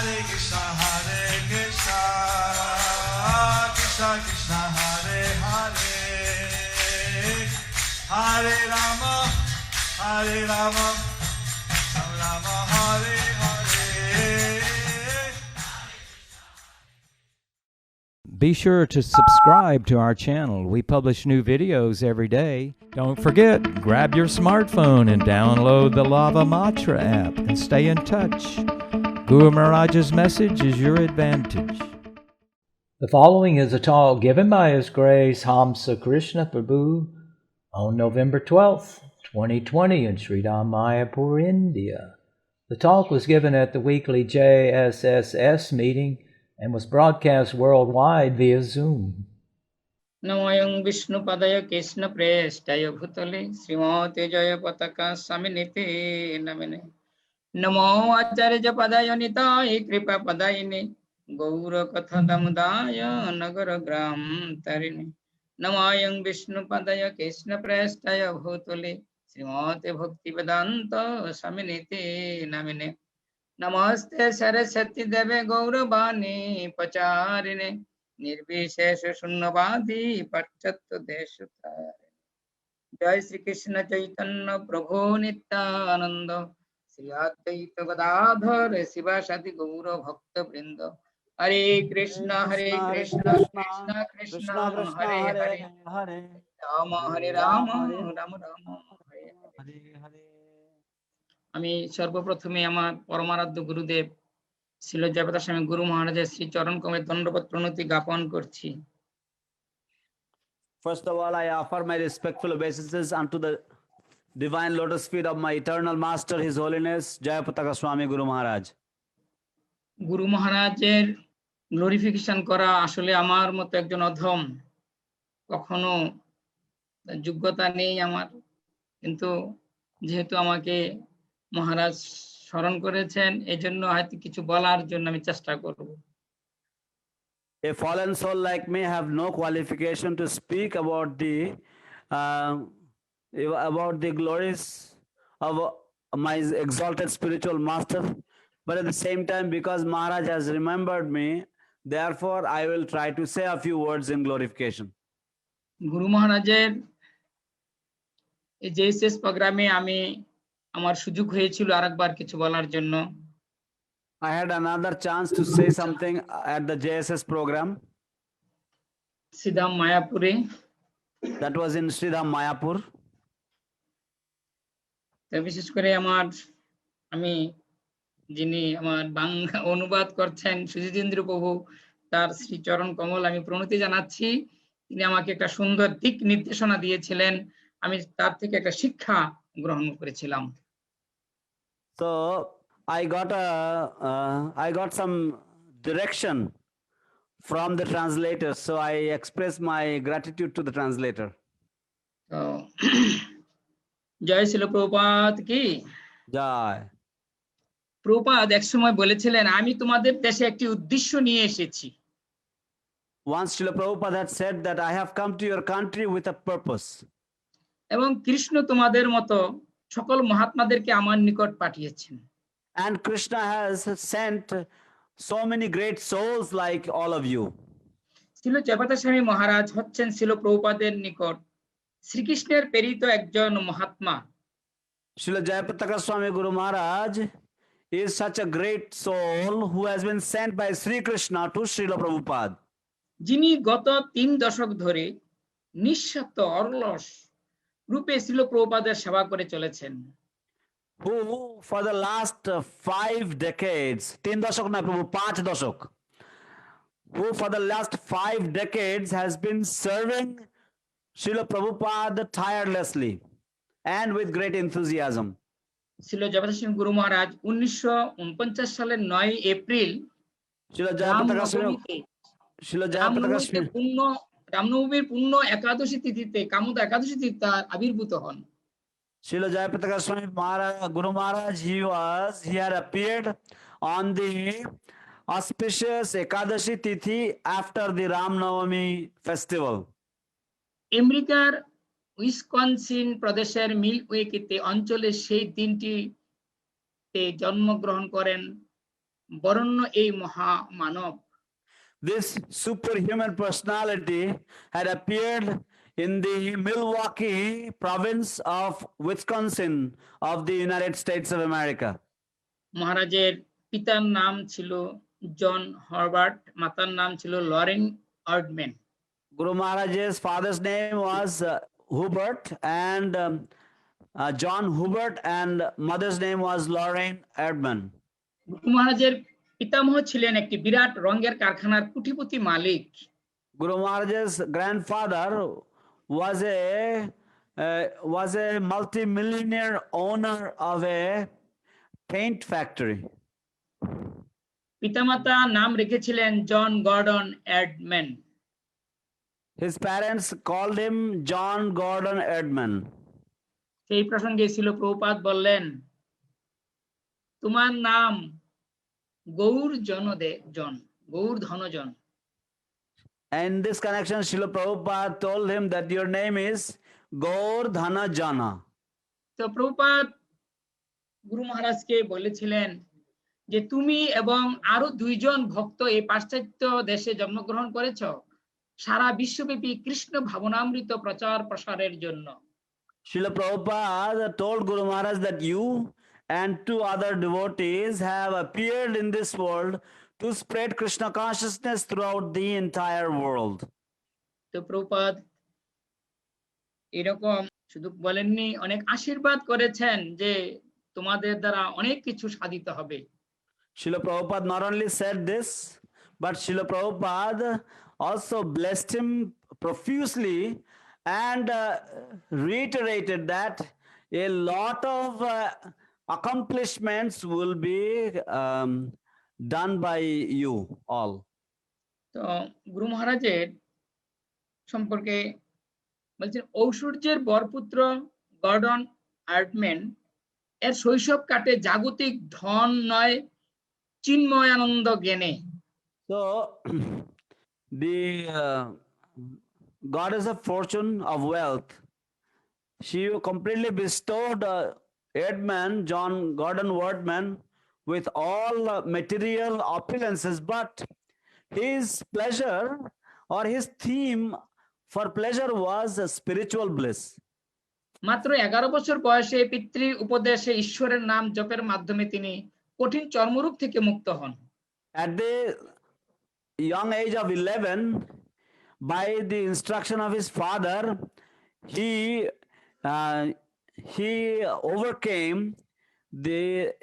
Krishna Krishna Hare Hare Hare Rama Hare Rama Rama Hare Hare. Be sure to subscribe to our channel. We publish new videos every day. Don't forget, grab your smartphone and download the Lava Matra app and stay in touch. Guru Maharaj's message is your advantage. The following is a talk given by His Grace Hamsa Krishna Prabhu on November 12th, 2020 in Sridham, Mayapur, India. The talk was given at the weekly JSSS meeting and was broadcast worldwide via Zoom. Namayang Vishnu Padaya Krishna Prestaya Bhutale Srimate Jaya Pataka Saminite Namine Namo Acharya Padaya Nitai Kripa Padayine Gaura Katha Damudaya Nagara Gram Tarini Namayang Vishnu Padaya Krishna Prestaya Bhutale Srimate Bhakti Vedanta Saminite Namine Namaste Saraswati Deve Gauravani Pacharine निर्विशेष शून्यवादी पश्चात देशतारिणे जय श्री कृष्ण चैतन्य प्रभु नित्यानंद श्री अद्वैत गदाधर शिवासादि गौर भक्त वृंद हरे कृष्ण कृष्ण कृष्ण हरे हरे राम हरे राम राम राम हरे हरे আমি সর্বপ্রথমে আমার পরমারাধ্য গুরুদেব শিল জয়প্রকাশ স্বামী গুরু মহারাজের শ্রী চরণ কমলে দণ্ডবত প্রণতি জ্ঞাপন করছি। First of all, I offer my respectful obeisances unto the divine lotus feet of my eternal master, His Holiness Jayapataka Swami Guru Maharaj. গুরু মহারাজের গ্লোরিফিকেশন করা আসলে আমার মতো একজন অধম, কখনো যোগ্যতা নেই আমার, কিন্তু যেহেতু আমাকে মহারাজ স্মরণ করেছেন এজন্য হয়তো কিছু বলার জন্য আমি চেষ্টা করব। A fallen soul like me have no qualification to speak about the glories of my exalted spiritual master, but at the same time, because Maharaj has remembered me, therefore I will try to say a few words in glorification. গুরু মহারাজের এই JSS প্রোগ্রামে আমি আমার সুযোগ হয়েছিল আরেকবার কিছু বলার জন্য। I had another chance to say something at the JSS program. Sridham মায়াপুরে। That was in Sridham, Mayapur. তো বিশেষ করে আমি যিনি আমার বাংলা অনুবাদ করছেন সুজিতেন্দ্র প্রভু, তার শ্রী চরণ কমল আমি প্রণতি জানাচ্ছি। তিনি আমাকে একটা সুন্দর দিক নির্দেশনা দিয়েছিলেন, আমি তার থেকে একটা শিক্ষা গ্রহণ করেছিলাম। So I got some direction from the translator, so I express my gratitude to the translator. তো জয় শিল প্রভুপাদ কি Jai. প্রভুপাদ এক সময় বলেছিলেন, আমি তোমাদের দেশে একটি উদ্দেশ্য নিয়ে এসেছি। Once Srila Prabhupada had said that I have come to your country with a purpose. এবং কৃষ্ণ তোমাদের মতো সকল মহাত্মাদেরকে আমার নিকট পাঠিয়েছেন। And Krishna has sent so many great souls like all of you. শিল জয়প্রকাশ স্বামী মহারাজ হচ্ছেন শিল প্রভুপাদের নিকট শ্রীকৃষ্ণের প্রেরিত একজন Mahatma. Srila Jayapataka Swami Guru Maharaj is such a great soul who has been sent by Sri Krishna to Srila Prabhupada. যিনি গত 3 দশক ধরে নিঃস্বার্থ অলস রূপে শিল প্রভুপাদের সেবা করে চলেছেন। Who for the last 5 decades, 3 dashak na Prabhu, 5 dashak, who for the last 5 decades has been serving Srila Prabhupada tirelessly and with great enthusiasm. শিল জয়প্রকাশ স্বামী গুরু মহারাজ 1949 সালের 9 এপ্রিল Srila Jayapataka Swami রামনবমীর পূর্ণ একাদশী তিথিতে কামদা একাদশী তিথি তার আবির্ভূত হন। Srila Jayapataka Swami Maharaj, Guru Maharaj, he had appeared on the auspicious Ekadashi Tithi after the Ram Navami festival. আমেরিকার উইসকনসিন প্রদেশের মিল্কওয়েতে অঞ্চলে সেই দিনটিতে জন্মগ্রহণ করেন বরণ্য এই মহামানব This superhuman personality had appeared in the Milwaukee province of Wisconsin of the United States of America. মহারাজের পিতার নাম ছিল জন হরবার্ট, মাতার নাম ছিল Lauren আর্ডম্যান। Guru Maharaj's father's name was Hubert and John Hubert, and mother's name was Lorraine Erdman. গুরু মহারাজের পিতামহ ছিলেন একটি বিরাট রঙের কারখানার কোটিপতি মালিক। Guru Maharaj's grandfather was a multi-millionaire owner of a paint factory. পিতামাতা নাম রেখেছিলেন জন Gordon এডম্যান। His parents called him John Gordon Erdman. সেই প্রসঙ্গে ছিল প্রভুপাদ বললেন, তোমার নাম Gour Gour ধনজন। In this connection, Srila Prabhupada told him that your name is Gaur Dhana Jana. তো প্রভুপাদ গুরু মহারাজকে বলেছিলেন যে তুমি এবং আরো 2 জন ভক্ত এই পাশ্চাত্য দেশে জন্মগ্রহণ করেছ সারা বিশ্বব্যাপী কৃষ্ণ ভাবনামৃত প্রচার প্রসারের জন্য। Srila Prabhupada told Guru Maharaj that you and 2 other devotees have appeared in this world to spread Krishna consciousness throughout the entire world. তো প্রভুপাদ এরকম শুধু বলেননি, অনেক আশীর্বাদ করেছেন যে তোমাদের দ্বারা অনেক কিছু সাধিত হবে। Srila Prabhupada not only said this, but Srila Prabhupada also blessed him profusely and reiterated that a lot of accomplishments will be done by you all. তো গুরু মহারাজের সম্পর্কে বলছেন, ঐশ্বর্যের বরপুত্র গর্ডন আর্টম্যান এর শৈশব কাটে জাগতিক ধন নয় চিন্ময় আনন্দ জ্ঞানে। So the goddess of fortune of wealth, she completely bestowed Erdman, John Gordon Erdman, with all material opulences, but his pleasure or his theme for pleasure was spiritual bliss. মাত্র 11 বছর বয়সে পিতৃ উপদেশে ঈশ্বরের নাম জপের মাধ্যমে তিনি কঠিন চর্মরোগ থেকে মুক্ত হন। At the young age of 11, by the instruction of his father, he overcame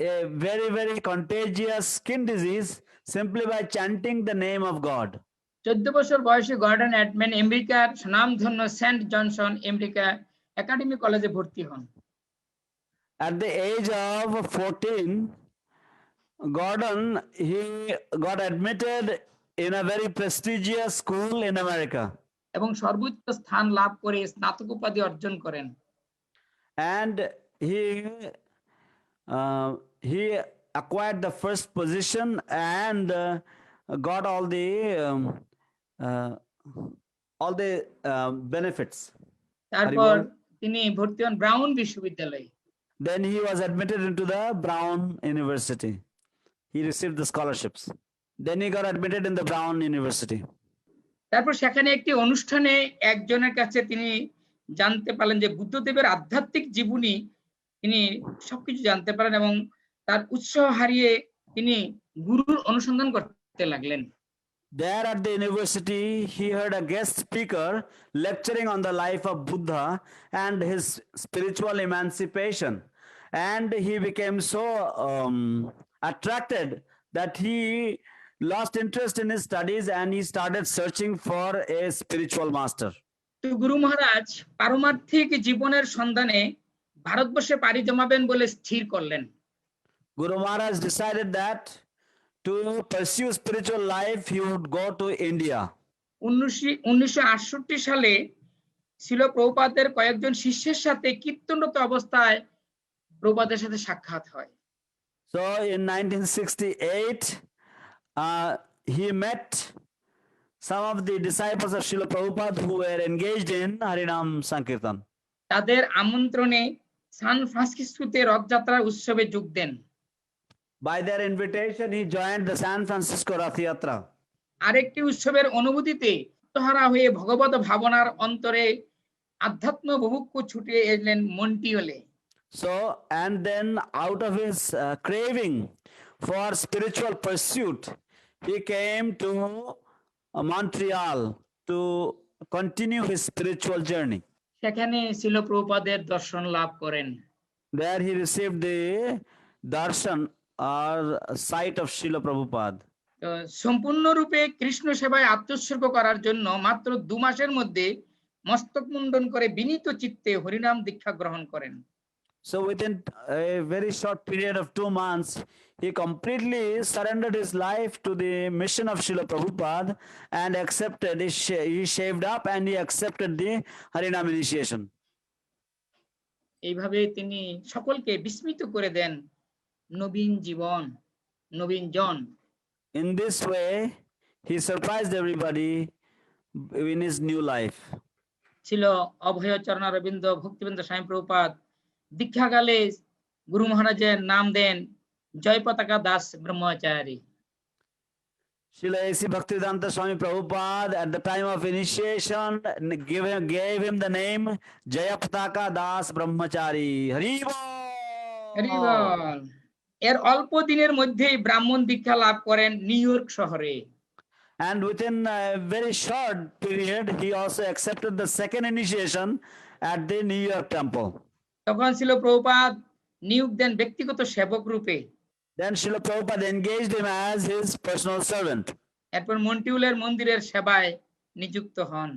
a very, very contagious skin disease simply by chanting the name of God. 14 বছর বয়সে গর্ডন এডম্যান আমেরিকার স্বনামধন্য সেন্ট জনসন আমেরিকা একাডেমি কলেজে ভর্তি হন। At the age of 14, Gordon, he got admitted in a very prestigious school in America. এবং সর্বোচ্চ স্থান লাভ করে স্নাতক উপাধি অর্জন করেন। And he acquired the first position and got all the benefits. তারপর তিনি ভর্তি হন ব্রাউন বিশ্ববিদ্যালয়ে। Then he was admitted into the Brown University. He received the scholarships. Then he got admitted in the Brown University. তারপর সেখানে একটি অনুষ্ঠানে একজনের কাছে তিনি জানতে পারলেন যে বুদ্ধদেবের আধ্যাত্মিক জীবনী তিনি সবকিছু জানতে পারেন এবং তার উৎসাহ হারিয়ে তিনি গুরুর অনুসন্ধান করতে লাগলেন। There at the university, he heard a guest speaker lecturing on the life of Buddha and his spiritual emancipation. And he became so attracted that he lost interest in his studies and he started searching for a spiritual master. তো গুরু মহারাজ পারমার্থিক জীবনের সন্ধানে ভারতবর্ষে পাড়ি জমাবেন বলে স্থির করলেন। Guru Maharaj decided that to pursue spiritual life, he would go to India. 1968 সালে ছিল প্রভুপাদের কয়েকজন শিষ্যের সাথে কীর্তনরত অবস্থায় প্রভুপাদের সাথে সাক্ষাৎ হয়। So in 1968, he met some of the disciples of Srila Prabhupada who were engaged in Harinam Sankirtan. তাদের আমন্ত্রণে সান ফ্রান্সিসকোতে রথযাত্রার উৎসবে যোগ দেন। By their invitation, he joined the San Francisco Rath Yatra. আরেকটি উৎসবের অনুভূতিতে আত্মহারা হয়ে ভগবত ভাবনার অন্তরে আধ্যাত্ম বুভুক্ষ ছুটে এলেন মন্টিওলে। So, and then out of his craving for spiritual pursuit, he came to Montreal to continue his spiritual journey. সেখানে শিল প্রভুপাদের দর্শন লাভ করেন। There he received the darshan or sight of Srila Prabhupada. তো সম্পূর্ণরূপে কৃষ্ণ সেবায় আত্মোৎসর্গ করার জন্য মাত্র 2 মাসের মধ্যে মস্তক মুন্ডন করে বিনীত চিত্তে হরিনাম দীক্ষা গ্রহণ করেন। So within a very short period of 2 months, he completely surrendered his life to the mission of Srila Prabhupada and accepted, he shaved up and he accepted the Harinam initiation. এইভাবে তিনি সকলকে বিস্মিত করে দেন নবীন জীবন, নবীন জন। In this way, he surprised everybody in his new life. ছিল অভয় চরণারবিন্দ ভক্তিবিন্দ স্বামী প্রভুপাদ দীক্ষাকালে গুরু মহারাজের নাম দেন জয় পতাকা দাস ব্রহ্মচারী। Srila A.C. Bhaktivedanta Swami Prabhupada at the time of initiation gave him the name Jayapataka Das Brahmachari. Hari Bol! Hari বল। এর অল্প দিনের মধ্যেই ব্রাহ্মণ দীক্ষা লাভ করেন নিউ ইয়র্ক শহরে। And within a very short period, he also accepted the second initiation at the New York temple. তখন ছিল প্রভুপাদ নিয়োগ দেন ব্যক্তিগত সেবক রূপে। Then Srila Prabhupada engaged him as his personal servant. এরপর মন্টিউলের মন্দিরের সেবায় নিযুক্ত হন।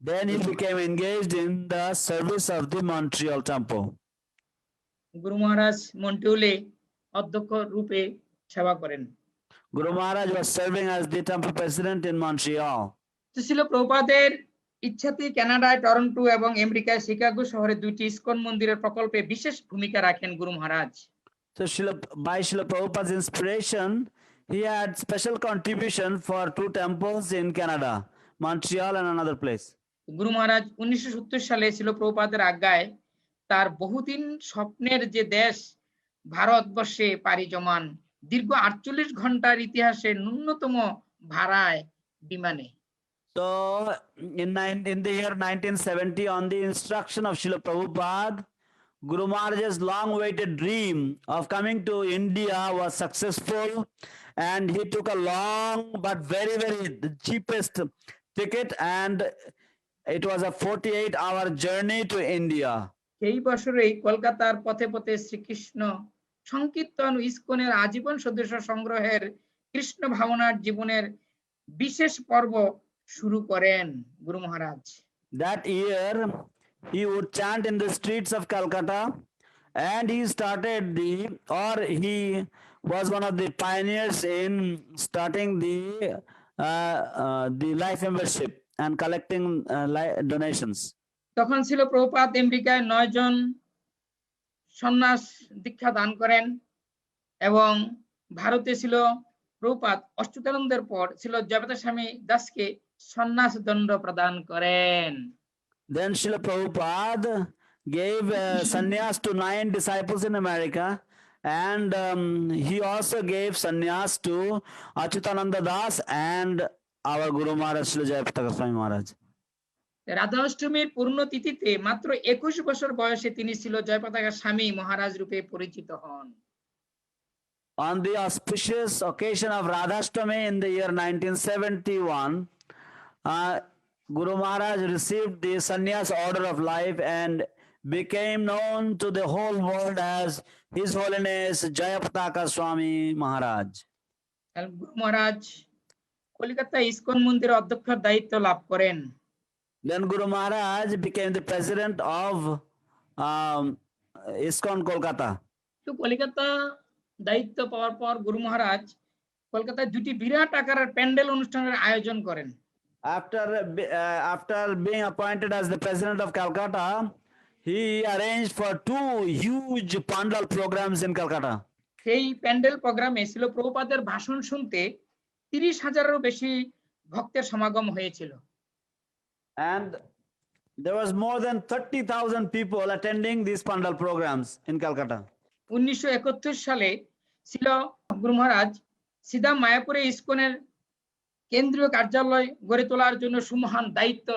Then he became engaged in the service of the Montreal temple. গুরু মহারাজ মন্টিউলে অধ্যক্ষ রূপে সেবা করেন। Guru Maharaj was serving as the temple president in Montreal. তো ছিল প্রভুপাদের ইচ্ছাতে কানাডায় টরন্টো এবং আমেরিকায় শিকাগো শহরে 2টি ইসকন মন্দিরের প্রকল্পে বিশেষ ভূমিকা রাখেন গুরু মহারাজ। So by Srila Prabhupada's inspiration, he had special contribution for 2 temples in Canada, Montreal and another place. গুরু মহারাজ 1970 সালে ছিল প্রভুপাদের আজ্ঞায় তার বহুদিন স্বপ্নের যে দেশ ভারতবর্ষে পাড়ি জমান দীর্ঘ 48 ঘন্টার ইতিহাসে ন্যূনতম ভাড়ায় বিমানে। So in the year 1970, on the instruction of Srila Prabhupada, Guru Maharaj's long-awaited dream of coming to India was successful, and he took a long but very, very cheapest ticket, and it was a 48-hour journey to India. সেই বছরেই কলকাতার পথে পথে শ্রীকৃষ্ণ সংকীর্তন ইসকনের আজীবন সদস্য সংগ্রহের কৃষ্ণ ভাবনার জীবনের বিশেষ পর্ব শুরু করেন গুরু মহারাজ। That year, he would chant in the streets of Calcutta, and he was one of the pioneers in starting the life membership and collecting donations. তখন ছিল প্রভুপাদ আমেরিকায় 9 জন সন্ন্যাস দীক্ষা দান করেন এবং ভারতে ছিল প্রভুপাদ অচ্যুতানন্দের পর ছিল জয়প্রকাশ স্বামী দাসকে সন্ন্যাস দণ্ড প্রদান করেন। Then Srila Prabhupada gave sannyas to 9 disciples in America, and he also gave sannyas to Achyutananda Das and our Guru Maharaj Srila Jayapataka Swami Maharaj. Radha অষ্টমীর পূর্ণ তিথিতে মাত্র 21 বছর বয়সে তিনি ছিল জয়পতাকা স্বামী মহারাজ রূপে পরিচিত হন। On the auspicious occasion of Radhashtami in the year 1971, Guru Maharaj received the sannyas order of life and became known to the whole world as His Holiness Jayapataka Swami Maharaj. Guru Maharaj Calcutta ISKCON মন্দিরের অধ্যক্ষের দায়িত্ব লাভ করেন। Then Guru Maharaj became the president of ISKCON Kolkata. তো কলিকাতা দায়িত্ব পাওয়ার পর গুরু মহারাজ কলকাতায় 2টি বিরাট আকারের প্যান্ডেল অনুষ্ঠানের আয়োজন করেন। After being appointed as the president of Calcutta, he arranged for 2 huge pandal programs in Calcutta. সেই প্যান্ডেল প্রোগ্রামে ছিল প্রভুপাদের ভাষণ শুনতে 30,000-এরও বেশি ভক্তের সমাগম হয়েছিল। And there was more than 30,000 people attending these pandal programs in Calcutta. 1971 সালে ছিল গুরু মহারাজ সিধা মায়াপুরে ইসকনের কেন্দ্রীয় কার্যালয় গড়ে তোলার জন্য সুমহান দায়িত্ব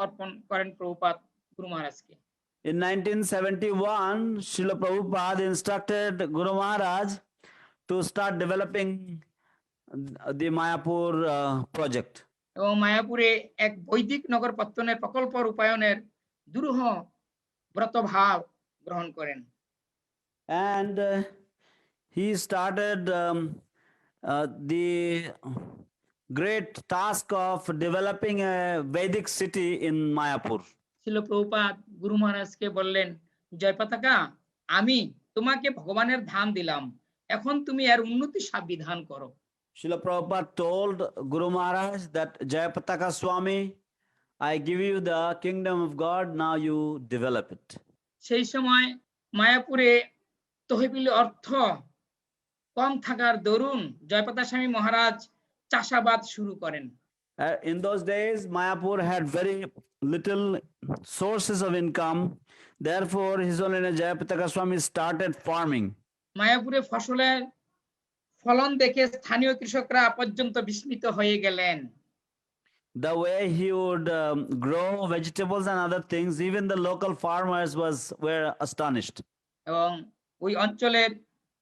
অর্পণ করেন প্রভুপাদ গুরু মহারাজকে। In 1971, Srila Prabhupada instructed Guru Maharaj to start developing the Mayapur project. এবং মায়াপুরে এক বৈদিক নগর পত্তনের প্রকল্প রূপায়ণের দুরূহ ব্রতভাব গ্রহণ করেন। And he started the great task of developing a Vedic city in Mayapur. ছিল প্রভুপাদ গুরু মহারাজকে বললেন, জয় পতাকা, আমি তোমাকে ভগবানের ধাম দিলাম, এখন তুমি এর উন্নতি সাবিধান করো। Srila Prabhupada told Guru Maharaj that Jayapataka Swami, I give you the kingdom of God, now you develop it. সেই সময় মায়াপুরে তহবিল অর্থ কম থাকার দরুন জয়প্রতাপ স্বামী মহারাজ চাষাবাদ শুরু করেন। In those days, Mayapur had very little sources of income. Therefore, His Holiness Jayapataka Swami started farming. মায়াপুরে ফসলের ফলন দেখে স্থানীয় কৃষকরা পর্যন্ত বিস্মিত হয়ে গেলেন। The way he would grow vegetables and other things, even the local farmers were astonished. এবং ওই অঞ্চলের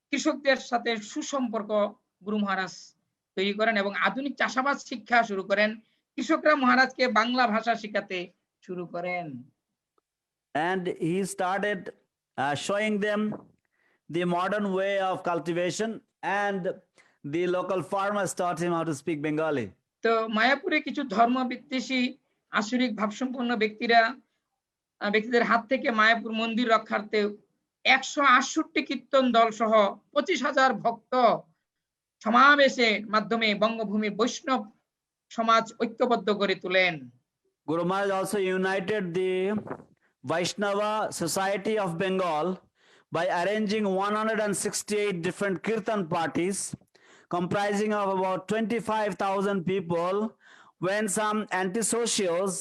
কৃষকদের সাথে সুসম্পর্ক গুরু মহারাজ তৈরি করেন এবং আধুনিক চাষাবাদ শিক্ষা শুরু করেন। কৃষকরা মহারাজকে বাংলা ভাষা শেখাতে শুরু করেন। And he started showing them the modern way of cultivation, and the local farmers taught him how to speak Bengali. তো মায়াপুরে কিছু ধর্ম বিদ্বেষী আসরিক ভাবসম্পন্ন ব্যক্তিদের হাত থেকে মায়াপুর মন্দির রক্ষার্থে 168 কীর্তন দল সহ 25,000 ভক্ত সমাবেশের মাধ্যমে বঙ্গভূমির বৈষ্ণব সমাজ ঐক্যবদ্ধ করে তোলেন। Guru Maharaj also united the Vaishnava Society of Bengal by arranging 168 different kirtan parties comprising of about 25,000 people, when some antisocials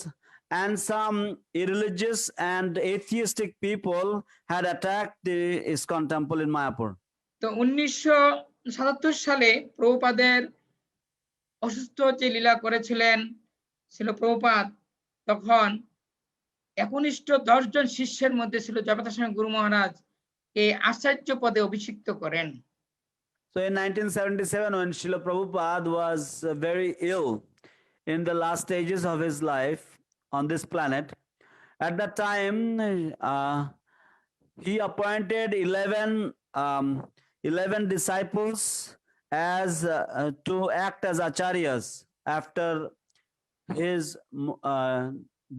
and some irreligious and atheistic people had attacked the ISKCON temple in Mayapur. তো 1977 সালে প্রভুপাদের অসুস্থ যে লীলা করেছিলেন ছিল প্রভুপাদ, তখন একনিষ্ঠ 10 জন শিষ্যের মধ্যে ছিল জয়প্রতাপ স্বামী গুরু মহারাজ কে আচার্য পদে অভিষিক্ত করেন। So in 1977, when Srila Prabhupada was very ill in the last stages of his life on this planet, at that time he appointed 11 disciples as to act as acharyas after his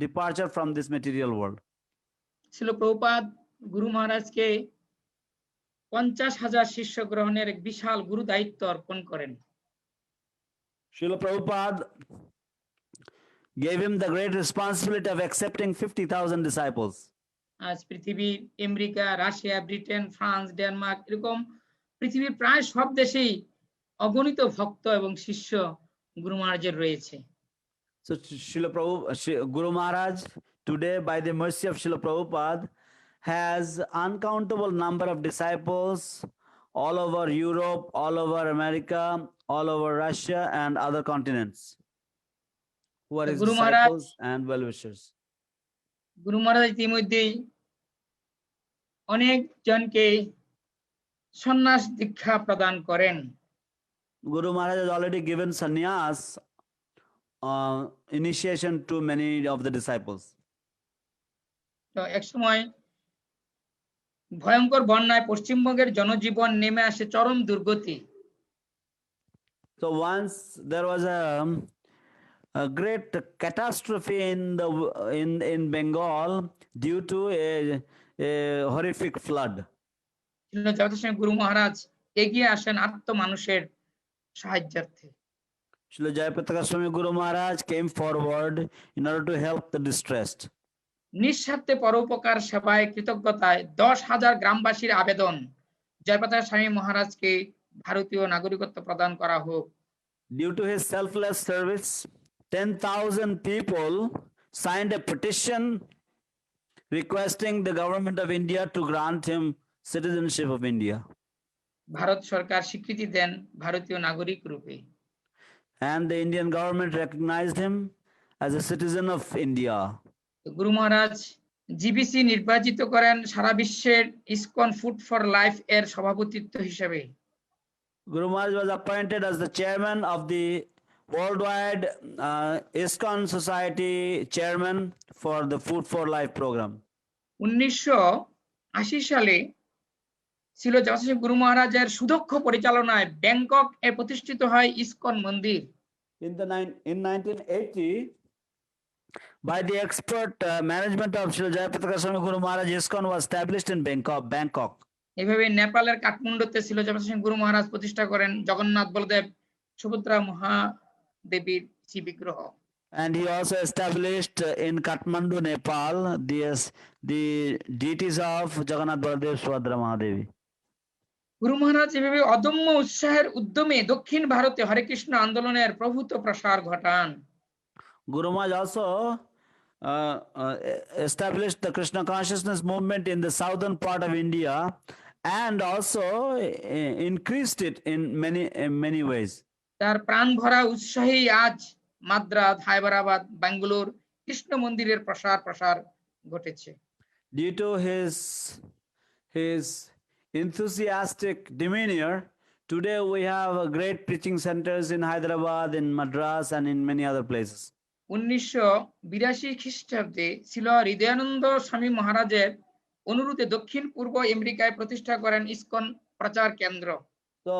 departure from this material world. ছিল প্রভুপাদ গুরু মহারাজকে 50,000 শিষ্য গ্রহণের এক বিশাল গুরু দায়িত্ব অর্পণ করেন। Srila Prabhupada gave him the great responsibility of accepting 50,000 disciples. আজ পৃথিবীর America, Russia, Britain, France, Denmark এরকম পৃথিবীর প্রায় সব দেশেই অগণিত ভক্ত এবং শিষ্য গুরু মহারাজের রয়েছে। So Guru Maharaj today, by the mercy of Srila Prabhupada, has uncountable number of disciples all over Europe, all over America, all over Russia and other continents, who are his Guru Maharaj- disciples and well-wishers. গুরু মহারাজ ইতিমধ্যেই অনেক জনকে সন্ন্যাস দীক্ষা প্রদান করেন। Guru Maharaj has already given sannyas initiation to many of the disciples. তো এক সময় ভয়ঙ্কর বন্যায় পশ্চিমবঙ্গের জনজীবন নেমে আসে চরম দুর্গতি। So once there was a great catastrophe in Bengal due to a horrific flood. জগতের গুরু মহারাজ এগিয়ে আসেন আত্ম মানুষের সাহায্যার্থে। Srila Jayapataka Swami Guru Maharaj came forward in order to help the distressed. নিঃস্বার্থে পরোপকার সেবায় কৃতজ্ঞতায় 10,000 গ্রামবাসীর আবেদন জয়প্রতাপ স্বামী মহারাজকে ভারতীয় নাগরিকত্ব প্রদান করা হোক। Due to his selfless service, 10,000 people signed a petition requesting the government of India to grant him citizenship of India. Bharat সরকার স্বীকৃতি দেন ভারতীয় নাগরিক রূপে। and the Indian government recognized him as a citizen of India. তো গুরু মহারাজ GBC নির্বাচিত করেন সারা বিশ্বের ISKCON food for life এর সভাপতিত্ব হিসেবে। Guru Maharaj was appointed as the chairman of the worldwide ISKCON Society chairman for the Food for Life program. 1980 সালে ছিল জগৎ গুরু মহারাজের সুদক্ষ পরিচালনায় ব্যাংকক এ প্রতিষ্ঠিত হয় ইসকন মন্দির। In 1980, by the expert management of Srila Jayapataka Swami Guru Maharaj, ISKCON was established in Bangkok. এভাবে নেপালের কাঠমান্ডুতে ছিল জগৎ গুরু মহারাজ প্রতিষ্ঠা করেন জগন্নাথ বলদেব সুভদ্রা মহাদেবীর শ্রী বিগ্রহ। And he also established in Kathmandu, Nepal, the deities of Jagannath Baladev Subhadra Mahadevi. গুরু মহারাজ এভাবে অদম্য উৎসাহের উদ্যমে দক্ষিণ ভারতে হরে কৃষ্ণ আন্দোলনের প্রভূত প্রসার ঘটান। Guru Maharaj also established the Krishna consciousness movement in the southern part of India and also increased it in many ways. তার প্রাণ ভরা উৎসাহী আজ মাদ্রাজ, হায়দ্রাবাদ, বেঙ্গালুর কৃষ্ণ মন্দিরের প্রসার ঘটেছে। Due to his enthusiastic demeanor, today we have great preaching centers in Hyderabad, in Madras, and in many other places. 1982 খ্রিস্টাব্দে ছিল হৃদয়ানন্দ স্বামী মহারাজের অনুরোধে দক্ষিণ পূর্ব আমেরিকায় প্রতিষ্ঠা করেন ইসকন প্রচার কেন্দ্র। So,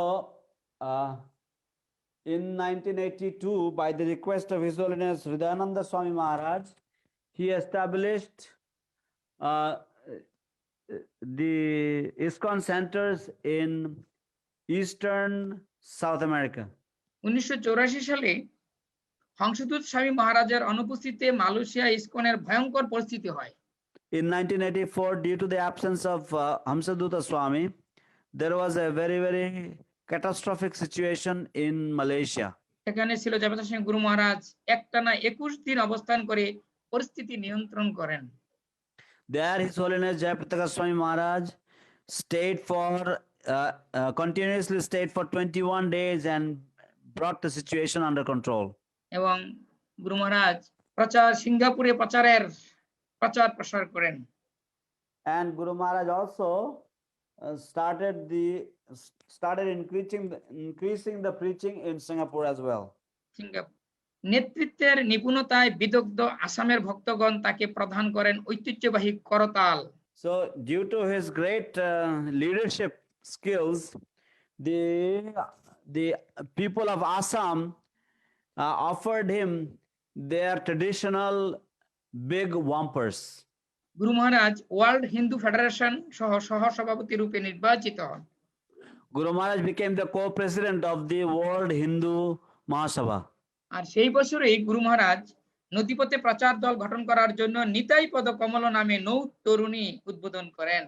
in 1982, by the request of His Holiness Hridayananda Swami Maharaj, he established the ISKCON centers in Eastern South America. 1984 সালে হংসদূত স্বামী মহারাজের অনুপস্থিতিতে মালয়েশিয়া ইসকনের ভয়ঙ্কর পরিস্থিতি হয়। In 1984, due to the absence of Hamsaduta Swami, there was a very, very catastrophic situation in Malaysia. সেখানে ছিল জগন্নাথ গুরু মহারাজ একটানা 21 দিন অবস্থান করে পরিস্থিতি নিয়ন্ত্রণ করেন। There, His Holiness Jayapataka Swami Maharaj stayed for continuously stayed for 21 days and brought the situation under control. এবং গুরু মহারাজ সিঙ্গাপুরে প্রচার করেন। And Guru Maharaj also started increasing the preaching in Singapore as well. Singapore নেতৃত্বের নিপুণতায় বিদগ্ধ আসামের ভক্তগণ তাকে প্রদান করেন ঐতিহ্যবাহী করতাল। So, due to his great leadership skills, the people of Assam offered him their traditional big wampers. Guru Maharaj world Hindu federation সহ সভাপতি রূপে নির্বাচিত হন। Guru Maharaj became the co-president of the World Hindu Mahasabha. আর সেই বছরেই গুরু মহারাজ নদীপথে প্রচার দল গঠন করার জন্য নিতাই পদ কমল নামে নৌ তরুণী উদ্বোধন করেন।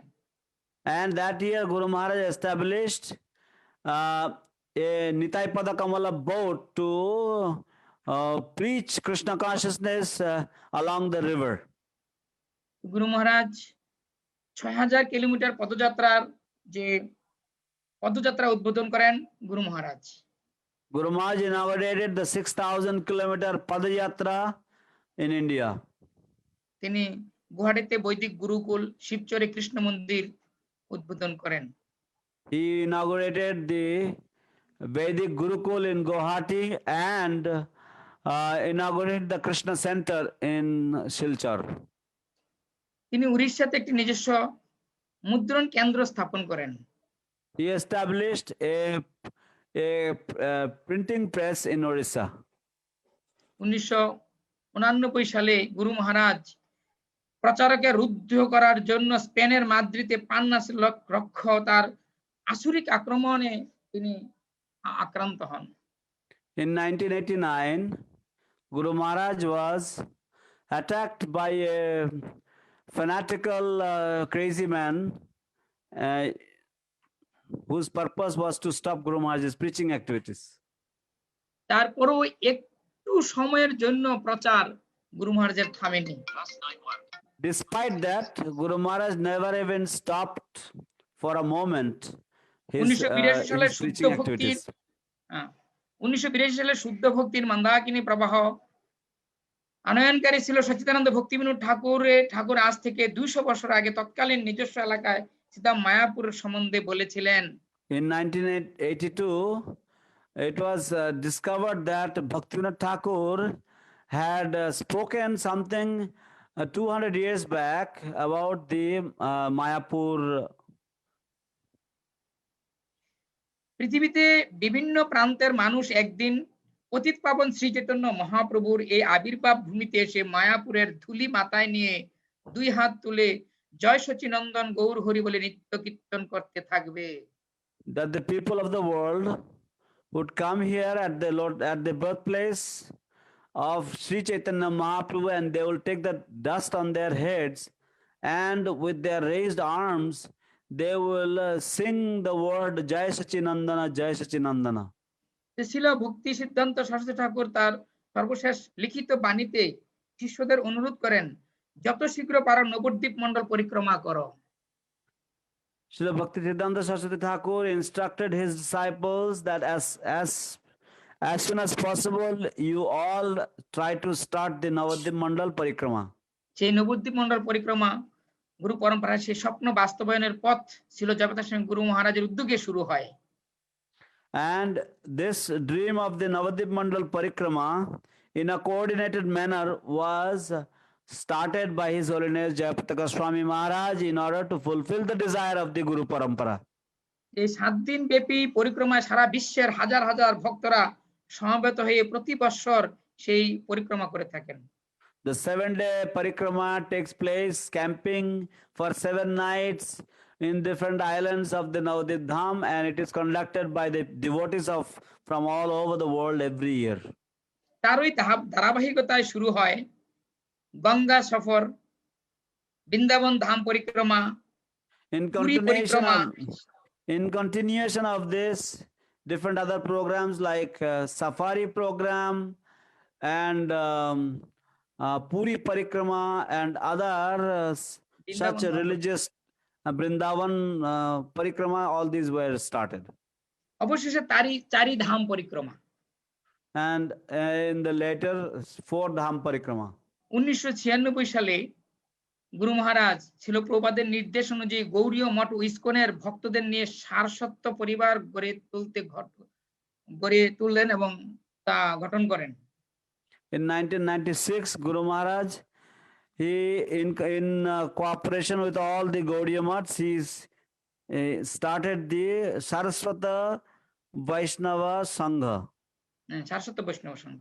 And that year, Guru Maharaj established a Nitai Pada Kamala boat to preach Krishna consciousness along the river. Guru Maharaj 6000 kilometre পদযাত্রা উদ্বোধন করেন গুরু মহারাজ। Guru Maharaj inaugurated the 6,000 kilometer Padayatra in India. তিনি গুয়াহাটিতে বৈদিক গুরুকুল শিবচরে কৃষ্ণ মন্দির উদ্বোধন করেন। He inaugurated the Vedic Gurukul in Guwahati and inaugurated the Krishna Center in Silchar. তিনি উড়িষ্যাতে একটি নিজস্ব মুদ্রণ কেন্দ্র স্থাপন করেন। He established a printing press in Orissa. 1989 সালে গুরু মহারাজ প্রচারকে রুদ্ধ করার জন্য স্পেনের মাদ্রিদে 50 লক্ষ তার আসুরিক আক্রমণে তিনি আক্রান্ত হন। In 1989, Guru Maharaj was attacked by a fanatical crazy man whose purpose was to stop Guru Maharaj's preaching activities. তারপরও একটু সময়ের জন্য প্রচার গুরু মহারাজের থামেনি। Despite that, Guru Maharaj never even stopped for a moment his, 1982 সালে his শুদ্ধ preaching ভক্তির activities. 1982 সালে শুদ্ধ ভক্তির মন্দাকিনী প্রবাহ আনয়নকারী ছিল সচিদানন্দ ভক্তিবিনোদ ঠাকুর আজ থেকে 200 বছর আগে তৎকালীন নিজস্ব এলাকায় সীতা মায়াপুর সম্বন্ধে বলেছিলেন। In 1982, it was discovered that Bhaktivinoda Thakur had spoken something 200 years back about the Mayapur. পৃথিবীতে বিভিন্ন প্রান্তের মানুষ একদিন পতিত পাবন শ্রী চৈতন্য মহাপ্রভুর এই আবির্ভাব ভূমিতে এসে মায়াপুরের ধুলি মাথায় নিয়ে 2 হাত তুলে জয় সচিনন্দন গৌর হরি বলে নিত্য কীর্তন করতে থাকবে। That the people of the world would come here at the birthplace of Sri Chaitanya Mahaprabhu, and they will take the dust on their heads, and with their raised arms they will sing the word Jai Sachinandana, Jai Sachinandana. ছিল ভক্তি সিদ্ধান্ত সরস্বতী ঠাকুর তার সর্বশেষ লিখিত বাণীতে শিষ্যদের অনুরোধ করেন, যত শীঘ্র পারো নবদ্বীপ মণ্ডল পরিক্রমা করো। Srila Bhaktisiddhanta Saraswati Thakur instructed his disciples that as soon as possible you all try to start the Navadvip Mandal Parikrama. সেই নবদ্বীপ মণ্ডল পরিক্রমা গুরু পরম্পরায় সেই স্বপ্ন বাস্তবায়নের পথ ছিল জগন্নাথ গুরু মহারাজের উদ্যোগে শুরু হয়। And this dream of the Navadvip Mandal Parikrama in a coordinated manner was started by His Holiness Jayapataka Swami Maharaj in order to fulfill the desire of the Guru Parampara. এই 7 দিন ব্যাপী পরিক্রমায় সারা বিশ্বের হাজার হাজার ভক্তরা সমবেত হয়ে প্রতি বছর সেই পরিক্রমা করে থাকেন। The 7-day parikrama takes place camping for 7 nights in different islands of the Navadvip Dham, and it is conducted by the devotees from all over the world every year. তারই ধারাবাহিকতায় শুরু হয় গঙ্গা সফর, বৃন্দাবন ধাম পরিক্রমা, In continuation of this, different other programs like safari program and Puri Parikrama and other such religious Brindavan Parikrama, all these were started. অবশেষে চারি ধাম পরিক্রমা। And in the later 4 Dham Parikrama. 1996 সালে গুরু মহারাজ ছিল প্রভুপাদের নির্দেশ অনুযায়ী গৌড়ীয় মঠ ও ইসকনের ভক্তদের নিয়ে সারস্বত পরিবার গড়ে তুললেন এবং তা গঠন করেন। In 1996, Guru Maharaj, he in cooperation with all the Gaudiya Maths, he started the Saraswata Vaishnava Sangha. Saraswat বৈষ্ণব সংঘ।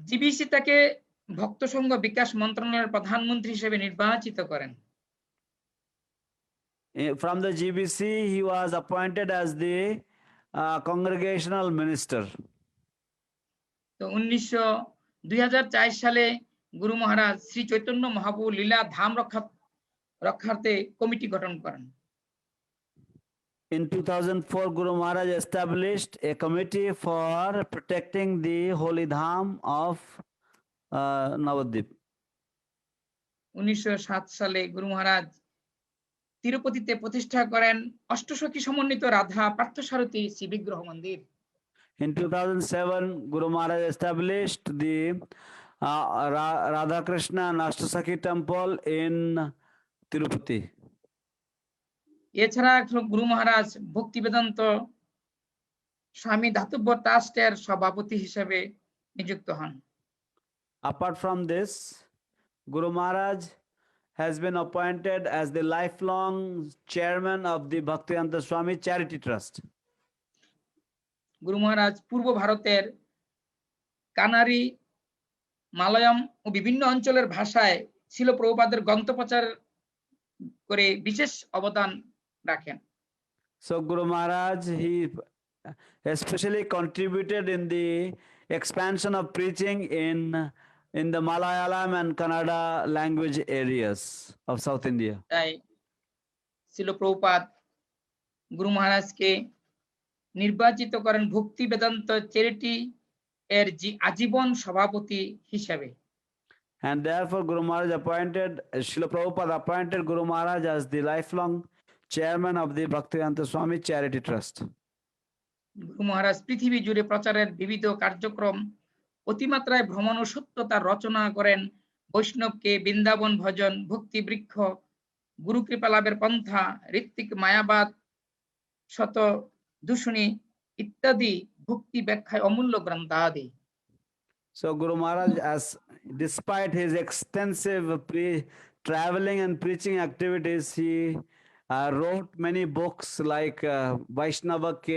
জিবিসি তাকে ভক্ত সংঘ বিকাশ মন্ত্রণালয়ের প্রধানমন্ত্রী হিসেবে নির্বাচিত করেন। From the GBC, he was appointed as the congregational minister. তো 2004 সালে গুরু মহারাজ শ্রী চৈতন্য মহাপ্রভু লীলা ধাম রক্ষার্থে কমিটি গঠন করেন। In 2004, Guru Maharaj established a committee for protecting the holy dham of Navadvip. 1907 সালে গুরু মহারাজ তিরুপতিতে প্রতিষ্ঠা করেন অষ্টসখী সমন্বিত রাধা পার্থসারথী শ্রী বিগ্রহ মন্দির। In 2007, Guru Maharaj established the Radha Krishna and Ashtasakhi temple in Tirupati. এছাড়া গুরু মহারাজ ভক্তি বেদান্ত স্বামী ধাতব্য ট্রাস্টের সভাপতি হিসেবে নিযুক্ত হন। Apart from this, Guru Maharaj has been appointed as the lifelong chairman of the Bhaktivedanta Swami Charity Trust. গুরু মহারাজ পূর্ব ভারতের কানারি, মালয়াম ও বিভিন্ন অঞ্চলের ভাষায় ছিল প্রভুপাদের গ্রন্থ প্রচার করে বিশেষ অবদান রাখেন। So Guru Maharaj, he especially contributed in the expansion of preaching in the Malayalam and Kannada language areas of South India. তাই ছিল প্রভুপাদ গুরু মহারাজকে নির্বাচিত করেন ভক্তি বেদান্ত চ্যারিটি এর আজীবন সভাপতি হিসেবে। And therefore Guru Maharaj Srila Prabhupada appointed Guru Maharaj as the lifelong chairman of the Bhaktivedanta Swami Charity Trust. গুরু মহারাজ পৃথিবী জুড়ে প্রচারের বিবিধ কার্যক্রম অতিমাত্রায় ভ্রমণ ও সত্যতার রচনা করেন। বৈষ্ণবকে বৃন্দাবন ভজন, ভক্তি বৃক্ষ, গুরু কৃপা লাভের পন্থা, ঋত্বিক মায়াবাদ, শত দূষণী ইত্যাদি ভক্তি ব্যাখ্যায় অমূল্য গ্রন্থাদি। So Guru Maharaj, despite his extensive traveling and preaching activities, he wrote many books like Vaishnava K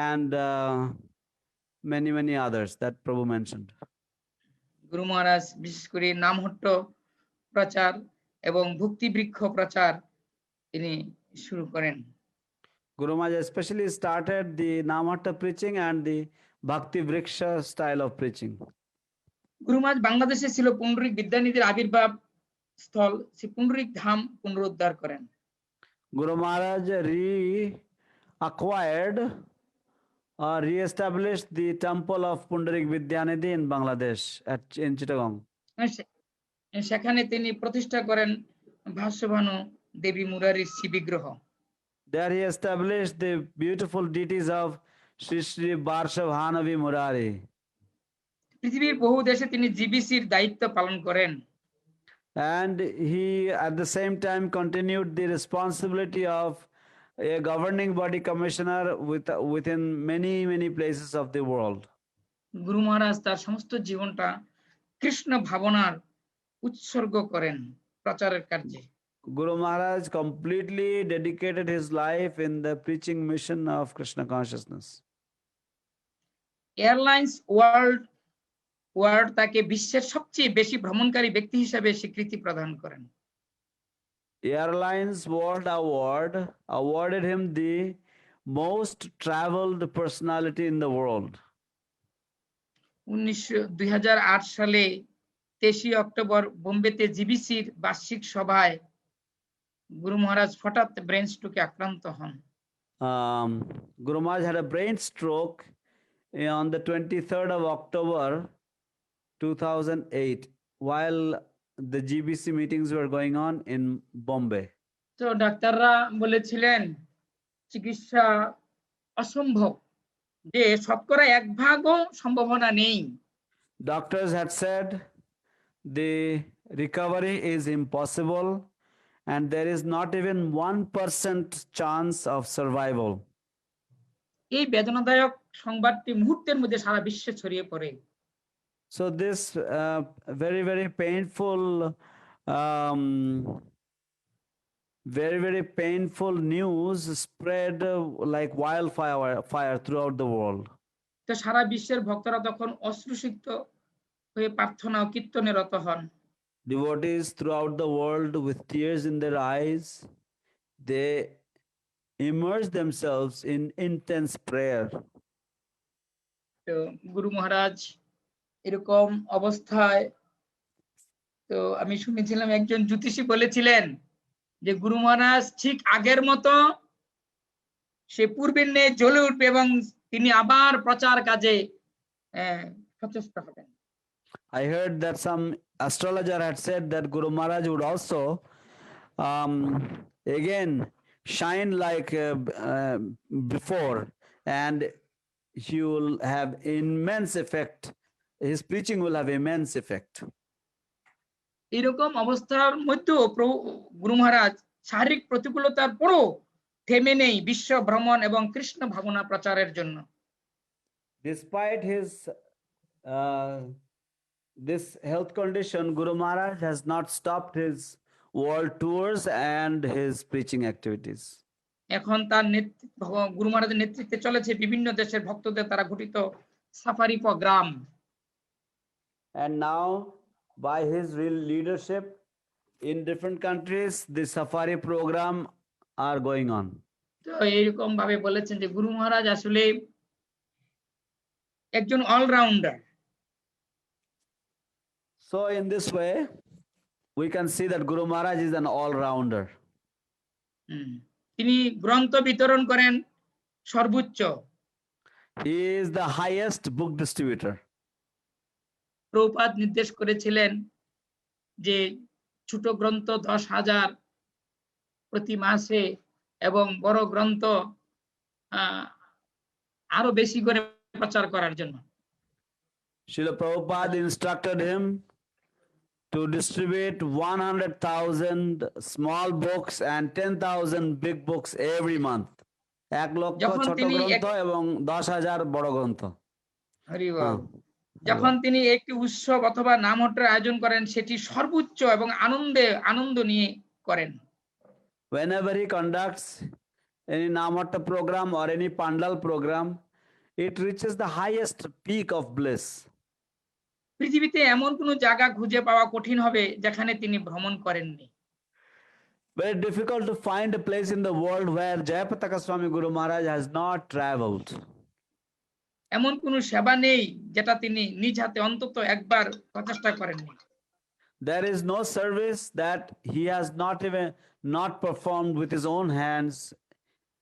and many others that Prabhu mentioned. গুরু মহারাজ বিশেষ করে নামহট্ট প্রচার এবং ভক্তি বৃক্ষ প্রচার তিনি শুরু করেন। Guru Maharaj especially started the Namatta preaching and the Bhakti Vriksha style of preaching. গুরু মহারাজ বাংলাদেশে ছিল পুণ্ডরিক বিদ্যানিধির আবির্ভাব স্থল, সে পুণ্ডরিক ধাম পুনরুদ্ধার করেন। Guru Maharaj reacquired or re-established the temple of Pundarik Vidyanidhi in Bangladesh in Chittagong. সেখানে তিনি প্রতিষ্ঠা করেন ভাষ্যভানু দেবী মুরারির শ্রী বিগ্রহ। There he established the beautiful deities of Sri Sri Barshavhanavi Murari. পৃথিবীর বহু দেশে তিনি জিবিসির দায়িত্ব পালন করেন। And he at the same time continued the responsibility of a governing body commissioner within many places of the world. গুরু মহারাজ তার সমস্ত জীবনটা কৃষ্ণ ভাবনার উৎসর্গ করেন প্রচারের কার্যে। Guru Maharaj completely dedicated his life in the preaching mission of Krishna consciousness. Airlines world তাকে বিশ্বের সবচেয়ে বেশি ভ্রমণকারী ব্যক্তি হিসেবে স্বীকৃতি প্রদান করেন। Airlines World Award awarded him the most traveled personality in the world. 2008 সালে 23 অক্টোবর বোম্বেতে জিবিসির বার্ষিক সভায় গুরু মহারাজ হঠাৎ ব্রেন স্ট্রোকে আক্রান্ত হন। Guru Maharaj had a brain stroke on the 23rd of October 2008 while the GBC meetings were going on in Bombay. তো ডাক্তাররা বলেছিলেন চিকিৎসা অসম্ভব, যে শতকরা 1% সম্ভাবনা নেই। Doctors had said the recovery is impossible and there is not even 1% chance of survival. এই বেদনাদায়ক সংবাদটি মুহূর্তের মধ্যে সারা বিশ্বে ছড়িয়ে পড়ে। So this very painful news spread like wildfire throughout the world. তো সারা বিশ্বের ভক্তরা তখন অশ্রুসিক্ত হয়ে প্রার্থনা ও কীর্তনে রত হন। Devotees throughout the world with tears in their eyes, they immerse themselves in intense prayer. তো গুরু মহারাজ এরকম অবস্থায়, তো আমি শুনেছিলাম একজন জ্যোতিষী বলেছিলেন যে গুরু মহারাজ ঠিক আগের মতো সে পূর্বের ন্যায় জ্বলে উঠবে এবং তিনি আবার প্রচার কাজে সচেষ্ট হবেন। I heard that some astrologer had said that Guru Maharaj would also again shine like before, and he will have immense effect. His preaching will have immense effect. এরকম অবস্থার মধ্যেও গুরু মহারাজ শারীরিক প্রতিকূলতার পরও থেমে নেই বিশ্ব ভ্রমণ এবং কৃষ্ণ ভাবনা প্রচারের জন্য। Despite his this health condition, Guru Maharaj has not stopped his world tours and his preaching activities. এখন তার গুরু মহারাজের নেতৃত্বে চলেছে বিভিন্ন দেশের ভক্তদের দ্বারা গঠিত safari program. And now by his real leadership in different countries, the safari program are going on. তো এইরকম ভাবে বলেছেন যে গুরু মহারাজ আসলে একজন allrounder. So in this way, we can see that Guru Maharaj is an all-rounder. তিনি গ্রন্থ বিতরণ করেন সর্বোচ্চ। He is the highest book distributor. Prabhupada নির্দেশ করেছিলেন যে ছোট গ্রন্থ 10,000 প্রতি মাসে এবং বড় গ্রন্থ আরো বেশি করে প্রচার করার জন্য। Srila Prabhupada instructed him to distribute 100,000 small books and 10,000 big books every month. 1 লক্ষ যখন ছোট তিনি গ্রন্থ এবং 10,000 বড় গ্রন্থ। হরি বল। হ্যাঁ। যখন তিনি একটি উৎসব অথবা নামহট্টের আয়োজন করেন সেটি সর্বোচ্চ এবং আনন্দ নিয়ে করেন। Whenever he conducts any Namatta program or any Pandal program, it reaches the highest peak of bliss. পৃথিবীতে এমন কোনো জায়গা খুঁজে পাওয়া কঠিন হবে যেখানে তিনি ভ্রমণ করেননি। Very difficult to find a place in the world where Jayapataka Swami Guru Maharaj has not traveled. এমন কোনো সেবা নেই যেটা তিনি নিজ হাতে অন্তত একবার প্রচেষ্টা করেননি। There is no service that he has not performed with his own hands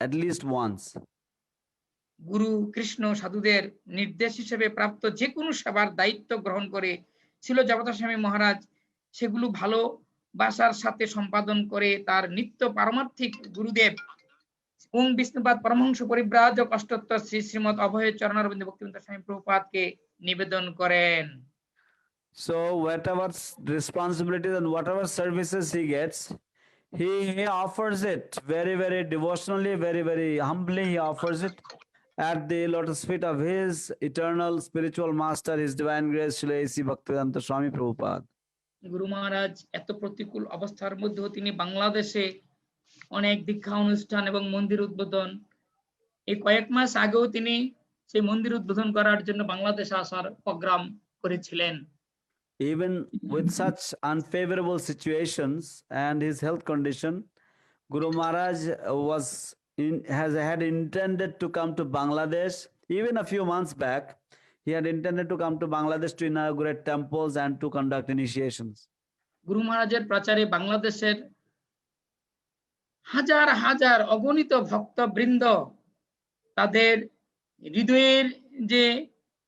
at least once. গুরু কৃষ্ণ সাধুদের নির্দেশ হিসেবে প্রাপ্ত যে কোনো সেবার দায়িত্ব গ্রহণ করে ছিল জগন্নাথ স্বামী মহারাজ সেগুলো ভালোবাসার সাথে সম্পাদন করে তার নিত্য পারমার্থিক গুরুদেব ওং বিষ্ণুপাদ পরমহংস পরিব্রাজক অষ্টোত্তর শ্রী শ্রীমৎ অভয় চরণারবিন্দ ভক্তিবিনোদ স্বামী প্রভুপাদকে নিবেদন করেন। So whatever responsibilities and whatever services he gets, he offers it very, very devotionally, very, very humbly. He offers it at the lotus feet of his eternal spiritual master, his divine grace, Srila A.C. Bhaktivedanta Swami Prabhupada. গুরু মহারাজ এত প্রতিকূল অবস্থার মধ্যেও তিনি বাংলাদেশে অনেক দীক্ষা অনুষ্ঠান এবং মন্দির উদ্বোধন, এই কয়েক মাস আগেও তিনি সেই মন্দির উদ্বোধন করার জন্য বাংলাদেশে আসার প্রোগ্রাম করেছিলেন। Even with such unfavorable situations and his health condition, Guru Maharaj had intended to come to Bangladesh. Even a few months back, he had intended to come to Bangladesh to inaugurate temples and to conduct initiations. গুরু মহারাজের প্রচারে বাংলাদেশের হাজার হাজার অগণিত ভক্তবৃন্দ তাদের হৃদয়ের যে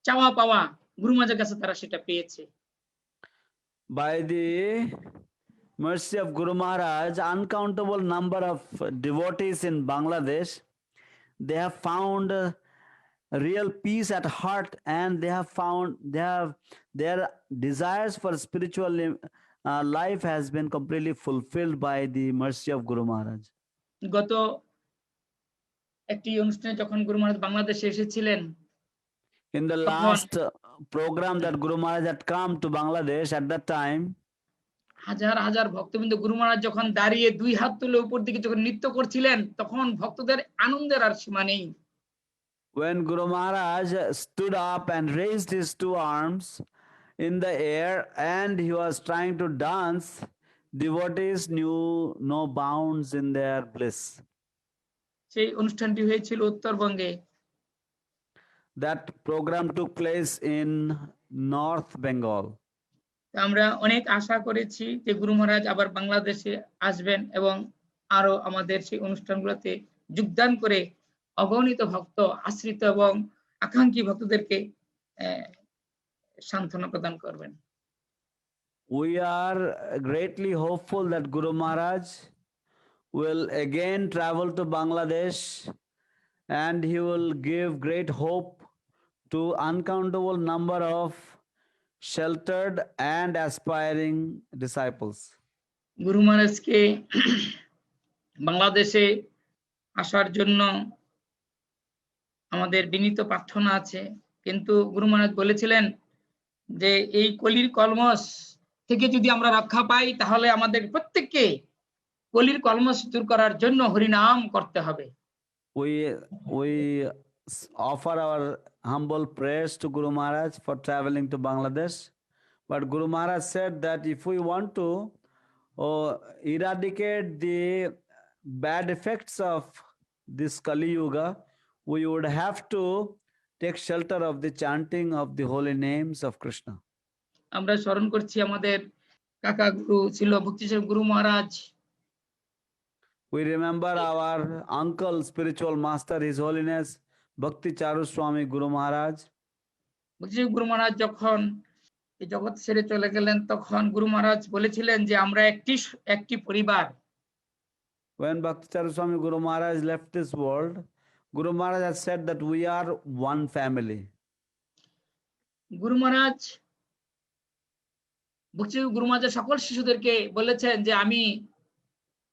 চাওয়া পাওয়া গুরু মহারাজের কাছে তারা সেটা পেয়েছে। By the mercy of Guru Maharaj, uncountable number of devotees in Bangladesh, they have found real peace at heart, and their desires for spiritual life has been completely fulfilled by the mercy of Guru Maharaj. গত একটি অনুষ্ঠানে যখন গুরু মহারাজ বাংলাদেশে এসেছিলেন, In the last program that Guru Maharaj had come to Bangladesh, at that time, হাজার হাজার ভক্তবৃন্দ গুরু মহারাজ যখন দাঁড়িয়ে দুই হাত তুলে উপর দিকে যখন নৃত্য করছিলেন তখন ভক্তদের আনন্দের আর সীমা নেই। when Guru Maharaj stood up and raised his two arms in the air and he was trying to dance, devotees knew no bounds in their bliss. সেই অনুষ্ঠানটি হয়েছিল উত্তরবঙ্গে। That program took place in North Bengal. আমরা অনেক আশা করেছি যে গুরু মহারাজ আবার বাংলাদেশে আসবেন এবং আরো আমাদের সেই অনুষ্ঠানগুলোতে যোগদান করে অগণিত ভক্ত আশ্রিত এবং আকাঙ্ক্ষী ভক্তদেরকে সান্ত্বনা প্রদান করবেন। We are greatly hopeful that Guru Maharaj will again travel to Bangladesh and he will give great hope to uncountable number of sheltered and aspiring disciples. গুরু মহারাজকে বাংলাদেশে আসার জন্য আমাদের বিনীত প্রার্থনা আছে, কিন্তু গুরু মহারাজ বলেছিলেন যে এই কলির কলমশ থেকে যদি আমরা রক্ষা পাই তাহলে আমাদের প্রত্যেককে কলির কলমশ দূর করার জন্য হরিনাম করতে হবে। We offer our humble prayers to Guru Maharaj for traveling to Bangladesh, but Guru Maharaj said that if we want to eradicate the bad effects of this Kali Yuga, we would have to take shelter of the chanting of the holy names of Krishna. আমরা স্মরণ করছি আমাদের কাকা গুরু ছিল ভক্তিস্বরূপ গুরু মহারাজ। We remember our uncle, spiritual master, His Holiness Bhakti Charu Swami Guru Maharaj. ভক্তিস্বরূপ গুরু মহারাজ যখন এই জগৎ ছেড়ে চলে গেলেন তখন গুরু মহারাজ বলেছিলেন যে আমরা একটি পরিবার, When Bhakticharya Swami Guru Maharaj left this world, Guru Maharaj has said that we are one family. গুরু মহারাজ ভক্তি গুরু মহারাজের সকল শিশুদেরকে বলেছেন যে আমি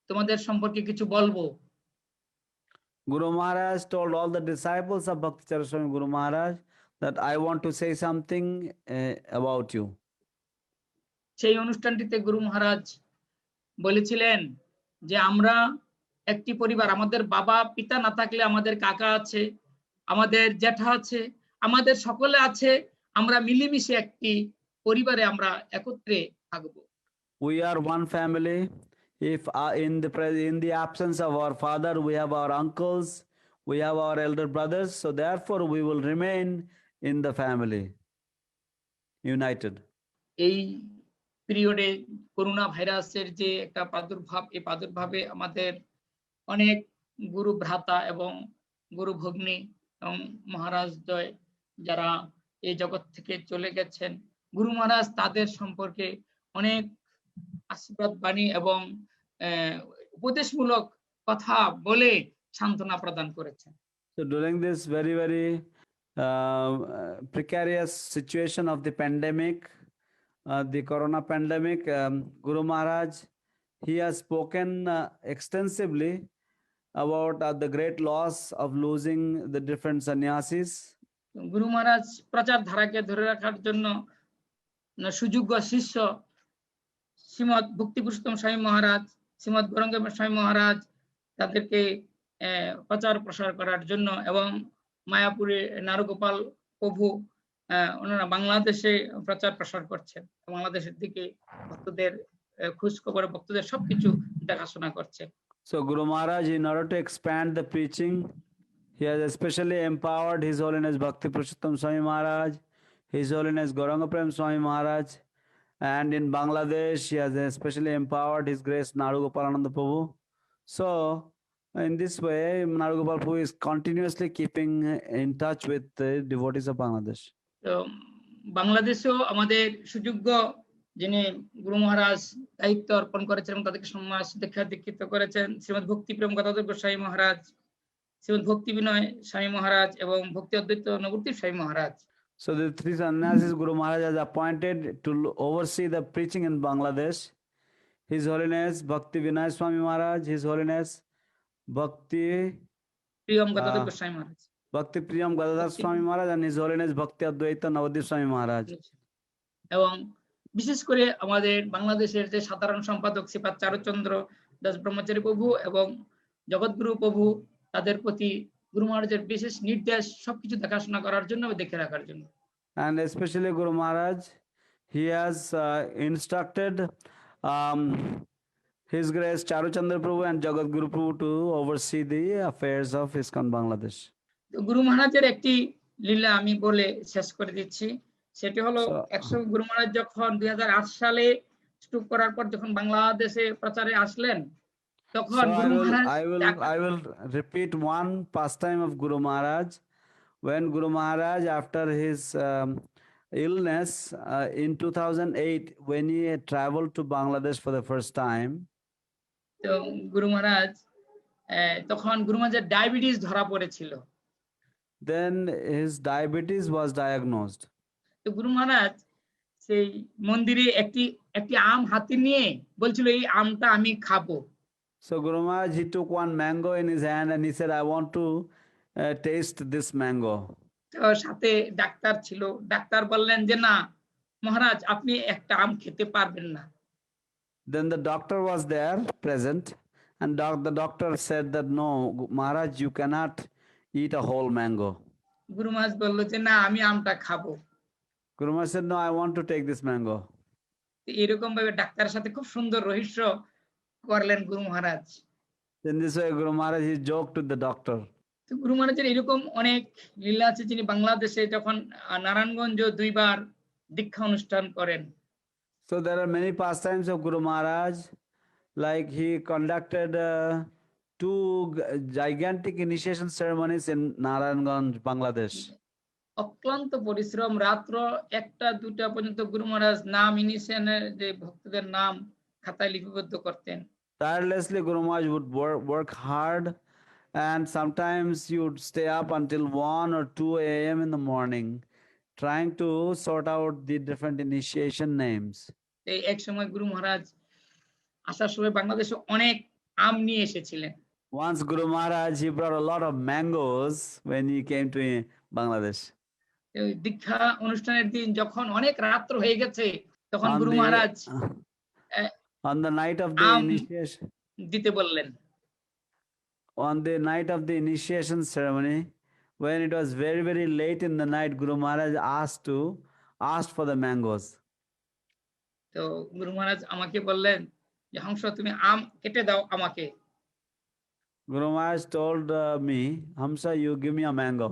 তোমাদের সম্পর্কে কিছু বলবো। Guru Maharaj told all the disciples of Bhakticharya Swami Guru Maharaj that I want to say something about you. সেই অনুষ্ঠানটিতে গুরু মহারাজ বলেছিলেন যে আমরা একটি পরিবার, আমাদের বাবা পিতা না থাকলে আমাদের কাকা আছে, আমাদের জ্যাঠা আছে, আমাদের সকলে আছে, আমরা মিলেমিশে একটি পরিবারে আমরা একত্রে থাকব। We are one family. If in the absence of our father, we have our uncles, we have our elder brothers. So therefore, we will remain in the family, united. এই পিরিয়ডে করোনা ভাইরাসের যে একটা প্রাদুর্ভাব, এই প্রাদুর্ভাবে আমাদের অনেক গুরু ভ্রাতা এবং গুরু ভগ্নী এবং মহারাজদ্বয় যারা এই জগৎ থেকে চলে গেছেন, গুরু মহারাজ তাদের সম্পর্কে অনেক আশীর্বাদ বাণী এবং উপদেশমূলক কথা বলে সান্ত্বনা প্রদান করেছেন। So during this very, very precarious situation of the pandemic, the corona pandemic, Guru Maharaj, he has spoken extensively about the great loss of losing the different sannyasis. গুরু মহারাজ প্রচার ধারাকে ধরে রাখার জন্য সুযোগ্য শিষ্য শ্রীমৎ ভক্তিপুরুষোত্তম স্বামী মহারাজ, শ্রীমৎ গৌরাঙ্গ স্বামী মহারাজ তাদেরকে প্রচার প্রসার করার জন্য এবং মায়াপুরে নারগোপাল প্রভু ওনারা বাংলাদেশে প্রচার প্রসার করছেন, বাংলাদেশের দিকে ভক্তদের খোঁজ খবর, ভক্তদের সবকিছু দেখাশোনা করছেন। So Guru Maharaj, in order to expand the preaching, he has especially empowered His Holiness Bhakti Purushottam Swami Maharaj, His Holiness Gauranga Prem Swami Maharaj, and in Bangladesh, he has especially empowered His Grace Narugopalananda Prabhu. So, in this way, Narugopal Prabhu is continuously keeping in touch with the devotees of Bangladesh. তো বাংলাদেশেও আমাদের সুযোগ্য যিনি গুরু মহারাজ দায়িত্ব অর্পণ করেছেন এবং তাদেরকে সমাজ শিক্ষা দীক্ষিত করেছেন শ্রীমৎ ভক্তি প্রেম গদাধর গোস্বামী মহারাজ, শ্রীমৎ ভক্তি বিনয় স্বামী মহারাজ এবং ভক্তি অদ্বৈত নবদ্বীপ স্বামী মহারাজ। So the three sannyasis Guru Maharaj has appointed to oversee the preaching in Bangladesh. His Holiness Bhakti Vinay Swami Maharaj, His Holiness Bhakti Priyam Gadadhar Goswami Maharaj, Bhakti Priyam Gadadhar Swami Maharaj, and His Holiness Bhakti Advaita Navadvip Swami Maharaj. এবং বিশেষ করে আমাদের বাংলাদেশের যে সাধারণ সম্পাদক শ্রীপাদ চারুচন্দ্র দাস ব্রহ্মচারী প্রভু এবং জগৎগুরু প্রভু, তাদের প্রতি গুরু মহারাজের বিশেষ নির্দেশ সবকিছু দেখাশোনা করার জন্য, দেখে রাখার জন্য। And especially Guru Maharaj, he has instructed His Grace Charuchandra Prabhu and Jagat Guru Prabhu to oversee the affairs of ISKCON Bangladesh. তো গুরু মহারাজের একটি লীলা আমি বলে শেষ করে দিচ্ছি, সেটি হলো গুরু মহারাজ যখন 2008 সালে স্ট্রোক করার পর যখন বাংলাদেশে প্রচারে আসলেন, তখন So Guru Maharaj I will repeat one pastime of Guru Maharaj. When Guru Maharaj, after his illness in 2008, when he had traveled to Bangladesh for the first time, তো গুরু মহারাজ তখন গুরু মহারাজের ডায়াবেটিস ধরা পড়েছিল। then his diabetes was diagnosed. তো গুরু মহারাজ সেই মন্দিরে একটি আম হাতে নিয়ে বলছিল এই আমটা আমি খাবো। So Guru Maharaj, he took one mango in his hand and he said, I want to taste this mango. তো সাথে ডাক্তার ছিল, ডাক্তার বললেন যে না মহারাজ আপনি একটা আম খেতে পারবেন না। Then the doctor was there present and the doctor said that no, Maharaj, you cannot eat a whole mango. গুরু মহারাজ বলল যে না আমি আমটা খাবো। Guru Maharaj said, no, I want to take this mango. এরকম ভাবে ডাক্তারের সাথে খুব সুন্দর রহস্য করলেন গুরু মহারাজ। In this way, Guru Maharaj, he joked with the doctor. তো গুরু মহারাজের এরকম অনেক লীলা আছে, যিনি বাংলাদেশে যখন নারায়ণগঞ্জ 2 বার দীক্ষা অনুষ্ঠান করেন। So there are many pastimes of Guru Maharaj, like he conducted 2 gigantic initiation ceremonies in Narayanganj, Bangladesh. অক্লান্ত পরিশ্রম, রাত্র 1টা-2টা পর্যন্ত গুরু মহারাজ নাম ইনিশিয়েশনের যে ভক্তদের নাম খাতায় লিপিবদ্ধ করতেন। tirelessly Guru Maharaj would work hard, and sometimes you'd stay up until 1 or 2 a.m. in the morning trying to sort out the different initiation names. এই এক সময় গুরু মহারাজ আসার সময় বাংলাদেশে অনেক আম নিয়ে এসেছিলেন। Once Guru Maharaj, he brought a lot of mangoes when he came to Bangladesh. এই দীক্ষা অনুষ্ঠানের দিন যখন অনেক রাত্র হয়ে গেছে তখন On Guru the- Maharaj On the night of the initiation, দিতে বললেন। on the night of the initiation ceremony, when it was very, very late in the night, Guru Maharaj asked for the mangoes. তো গুরু মহারাজ আমাকে বললেন যে হংস তুমি আম কেটে দাও আমাকে। Guru Maharaj told me, Hamsa, you give me a mango.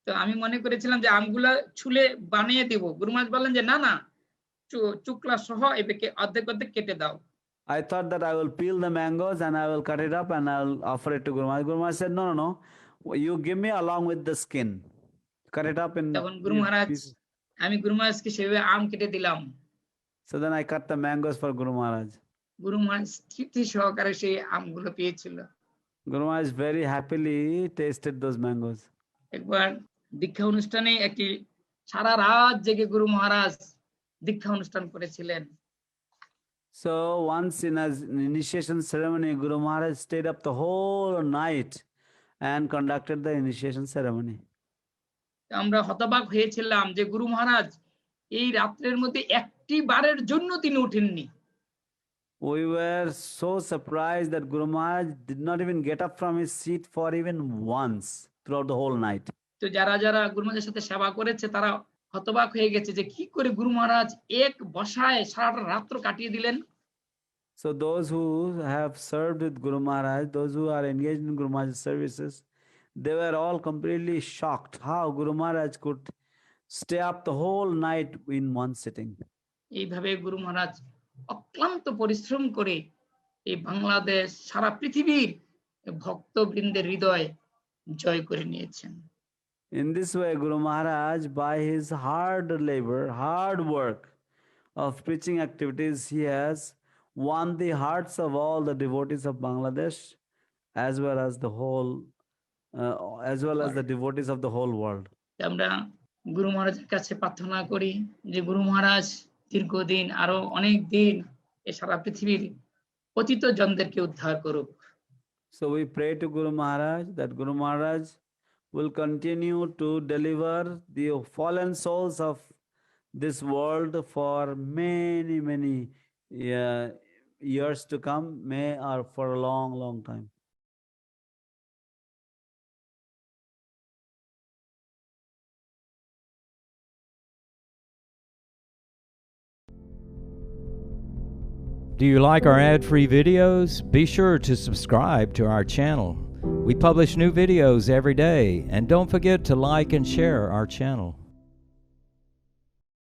তো আমি মনে করেছিলাম যে আমগুলা ছুলে বানিয়ে দিব। গুরু মহারাজ বললেন যে না না, চুকলা সহ এটাকে অর্ধেক অর্ধেক কেটে দাও। I thought that I will peel the mangoes and I will cut it up and I will offer it to Guru Maharaj. Guru Maharaj said, no, no, no. You give me along with the skin. Cut it up in তখন গুরু মহারাজ pieces. আমি গুরু মহারাজকে সেভাবে আম কেটে দিলাম। So then I cut the mangoes for Guru Maharaj. গুরু মহারাজ তৃপ্তি সহকারে সেই আমগুলো পেয়েছিল। Guru Maharaj very happily tasted those mangoes. একবার দীক্ষা অনুষ্ঠানে একটি সারা রাত জেগে গুরু মহারাজ দীক্ষা অনুষ্ঠান করেছিলেন। So once in an initiation ceremony, Guru Maharaj stayed up the whole night and conducted the initiation ceremony. আমরা হতবাক হয়েছিলাম যে গুরু মহারাজ এই রাত্রের মধ্যে একটি বারের জন্য তিনি উঠেননি। We were so surprised that Guru Maharaj did not even get up from his seat for even once throughout the whole night. তো যারা যারা গুরু মহারাজের সাথে সেবা করেছে তারা হতবাক হয়ে গেছে যে কি করে গুরু মহারাজ এক বসায় সারাটা রাত্র কাটিয়ে দিলেন। So those who have served with Guru Maharaj, those who are engaged in Guru Maharaj's services, they were all completely shocked how Guru Maharaj could stay up the whole night in one sitting. এইভাবে গুরু মহারাজ অক্লান্ত পরিশ্রম করে এই বাংলাদেশ সারা পৃথিবীর ভক্তবৃন্দের হৃদয় জয় করে নিয়েছেন। In this way, Guru Maharaj, by his hard labor, hard work of preaching activities, he has won the hearts of all the devotees of Bangladesh, as well as the devotees of the whole world. আমরা গুরু মহারাজের কাছে প্রার্থনা করি যে গুরু মহারাজ দীর্ঘদিন আরো অনেক দিন এই সারা পৃথিবীর পতিত জনদেরকে উদ্ধার করুক। So we pray to Guru Maharaj that Guru Maharaj will continue to deliver the fallen souls of this world for many, many years to come, or for a long, long time. Do you like our ad-free videos? Be sure to subscribe to our channel. We publish new videos every day, and don't forget to like and share our channel.